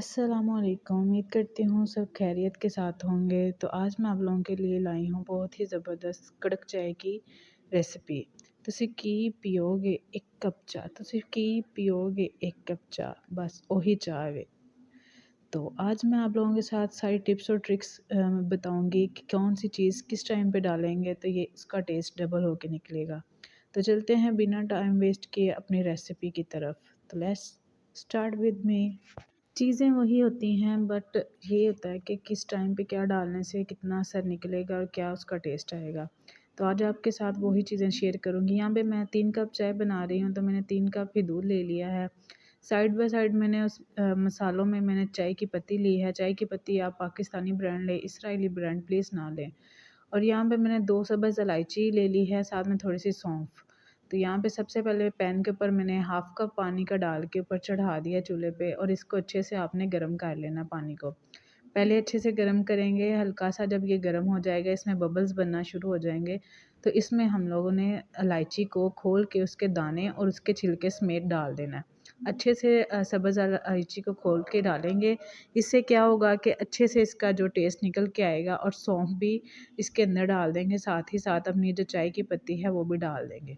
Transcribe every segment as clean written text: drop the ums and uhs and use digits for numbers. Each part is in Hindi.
अस्सलामुअलैकुम। उम्मीद करती हूँ सब खैरियत के साथ होंगे। तो आज मैं आप लोगों के लिए लाई हूँ बहुत ही ज़बरदस्त कड़क चाय की रेसिपी। ਤੁਸੀਂ ਕੀ ਪੀਓਗੇ 1 कप चाह, ਤੁਸੀਂ ਕੀ पियोगे 1 कप चाह, बस वही चाह वे। तो आज मैं आप लोगों के साथ सारी टिप्स और ट्रिक्स बताऊंगी कि कौन सी चीज़ किस टाइम पे डालेंगे तो ये उसका टेस्ट डबल होके निकलेगा। तो चलते हैं बिना टाइम वेस्ट किए अपनी रेसिपी की तरफ। तो लेट्स स्टार्ट विद मी। चीज़ें वही होती हैं, बट ये होता है कि किस टाइम पे क्या डालने से कितना असर निकलेगा और क्या उसका टेस्ट आएगा। तो आज आपके साथ वही चीज़ें शेयर करूँगी। यहाँ पे मैं 3 कप चाय बना रही हूँ, तो मैंने 3 कप ही दूध ले लिया है। साइड बाय साइड मैंने उस मसालों में मैंने चाय की पत्ती ली है। चाय की पत्ती आप पाकिस्तानी ब्रांड लें, इसराइली ब्रांड प्लीज़ ना लें। और यहाँ पे मैंने 2 सब्ज़ इलायची ले ली है, साथ में थोड़ी सी सौंफ। तो यहाँ पे सबसे पहले पैन के ऊपर मैंने हाफ़ कप पानी का डाल के ऊपर चढ़ा दिया चूल्हे पे, और इसको अच्छे से आपने गर्म कर लेना पानी को। पहले अच्छे से गर्म करेंगे, हल्का सा जब ये गर्म हो जाएगा, इसमें बबल्स बनना शुरू हो जाएंगे, तो इसमें हम लोगों ने इलायची को खोल के उसके दाने और उसके छिलके समेत डाल देना है। अच्छे से सब्ज़ इलायची को खोल के डालेंगे। इससे क्या होगा कि अच्छे से इसका जो टेस्ट निकल के आएगा, और सौंफ भी इसके अंदर डाल देंगे, साथ ही साथ अपनी जो चाय की पत्ती है वो भी डाल देंगे।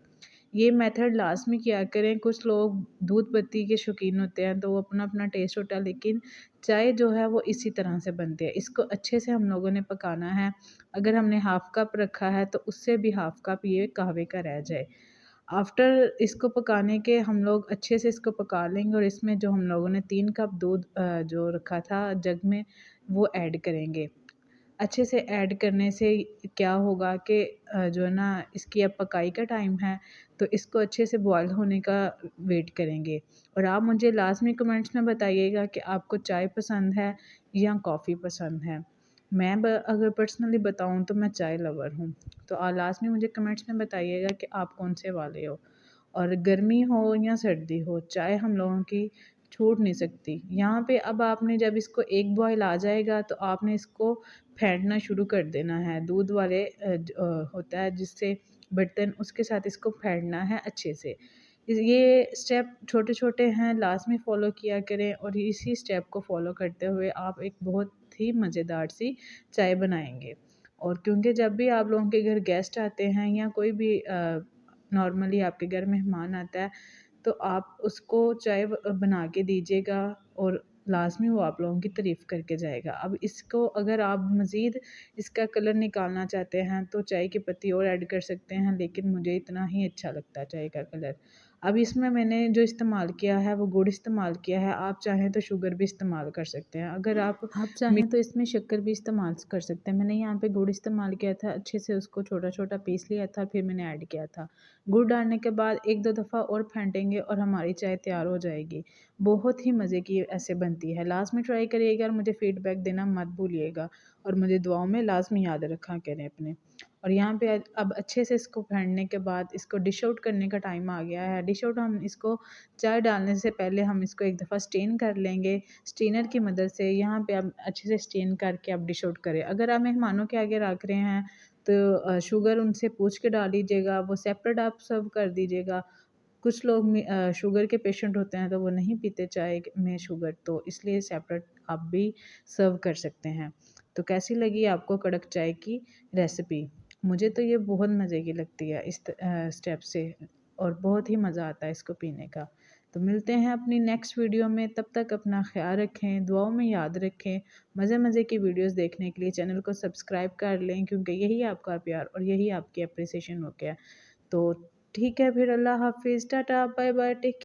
ये मेथड लास्ट में किया करें। कुछ लोग दूध पत्ती के शौकीन होते हैं, तो वो अपना अपना टेस्ट होता है, लेकिन चाय जो है वो इसी तरह से बनती है। इसको अच्छे से हम लोगों ने पकाना है। अगर हमने हाफ़ कप रखा है तो उससे भी हाफ़ कप ये कहवे का रह जाए। आफ्टर इसको पकाने के हम लोग अच्छे से इसको पका लेंगे, और इसमें जो हम लोगों ने 3 कप दूध जो रखा था जग में, वो ऐड करेंगे। अच्छे से ऐड करने से क्या होगा कि जो है ना, इसकी अब पकाई का टाइम है, तो इसको अच्छे से बॉयल होने का वेट करेंगे। और आप मुझे लास्ट में कमेंट्स में बताइएगा कि आपको चाय पसंद है या कॉफ़ी पसंद है। मैं अगर पर्सनली बताऊं तो मैं चाय लवर हूँ। तो लास्ट में मुझे कमेंट्स में बताइएगा कि आप कौन से वाले हो। और गर्मी हो या सर्दी हो, चाय हम लोगों की छूट नहीं सकती। यहाँ पे अब आपने जब इसको एक बॉयल आ जाएगा, तो आपने इसको फेंटना शुरू कर देना है। दूध वाले होता है जिससे बर्तन, उसके साथ इसको फेंटना है अच्छे से। ये स्टेप छोटे छोटे हैं, लास्ट में फॉलो किया करें, और इसी स्टेप को फॉलो करते हुए आप एक बहुत ही मज़ेदार सी चाय बनाएंगे। और क्योंकि जब भी आप लोगों के घर गेस्ट आते हैं या कोई भी नॉर्मली आपके घर मेहमान आता है, तो आप उसको चाय बना के दीजिएगा, और लाज़मी वो आप लोगों की तारीफ़ करके जाएगा। अब इसको अगर आप मज़ीद इसका कलर निकालना चाहते हैं तो चाय की पत्ती और ऐड कर सकते हैं, लेकिन मुझे इतना ही अच्छा लगता है चाय का कलर। अब इसमें मैंने जो इस्तेमाल किया है वो गुड़ इस्तेमाल किया है। आप चाहें तो शुगर भी इस्तेमाल कर सकते हैं। अगर आप चाहें तो इसमें शक्कर भी इस्तेमाल कर सकते हैं। मैंने यहाँ पे गुड़ इस्तेमाल किया था, अच्छे से उसको छोटा छोटा पीस लिया था, फिर मैंने ऐड किया था। गुड़ डालने के बाद 1-2 दफ़ा और फेंटेंगे और हमारी चाय तैयार हो जाएगी। बहुत ही मज़े की ऐसे बनती है। लास्ट में ट्राई करिएगा और मुझे फ़ीडबैक देना मत भूलिएगा, और मुझे दुआओं में लाज़मी याद रखा करें अपने। और यहाँ पे अब अच्छे से इसको फेंटने के बाद इसको डिश आउट करने का टाइम आ गया है। डिश आउट हम इसको चाय डालने से पहले हम इसको एक दफ़ा स्टेन कर लेंगे स्टेनर की मदद से। यहाँ पे आप अच्छे से स्टेन करके आप डिश आउट करें। अगर आप मेहमानों के आगे रख रहे हैं तो शुगर उनसे पूछ के डाल लीजिएगा, वो सेपरेट आप सर्व कर दीजिएगा। कुछ लोग शुगर के पेशेंट होते हैं, तो वो नहीं पीते चाय में शुगर, तो इसलिए सेपरेट आप भी सर्व कर सकते हैं। तो कैसी लगी आपको कड़क चाय की रेसिपी? मुझे तो ये बहुत मज़े की लगती है इस स्टेप से, और बहुत ही मज़ा आता है इसको पीने का। तो मिलते हैं अपनी नेक्स्ट वीडियो में, तब तक अपना ख़्याल रखें, दुआओं में याद रखें। मज़े मज़े की वीडियोस देखने के लिए चैनल को सब्सक्राइब कर लें, क्योंकि यही आपका प्यार और यही आपकी अप्रिसिएशन हो गया। तो ठीक है फिर, अल्लाह हाफ़िज़, टाटा, बाय बाय, टेक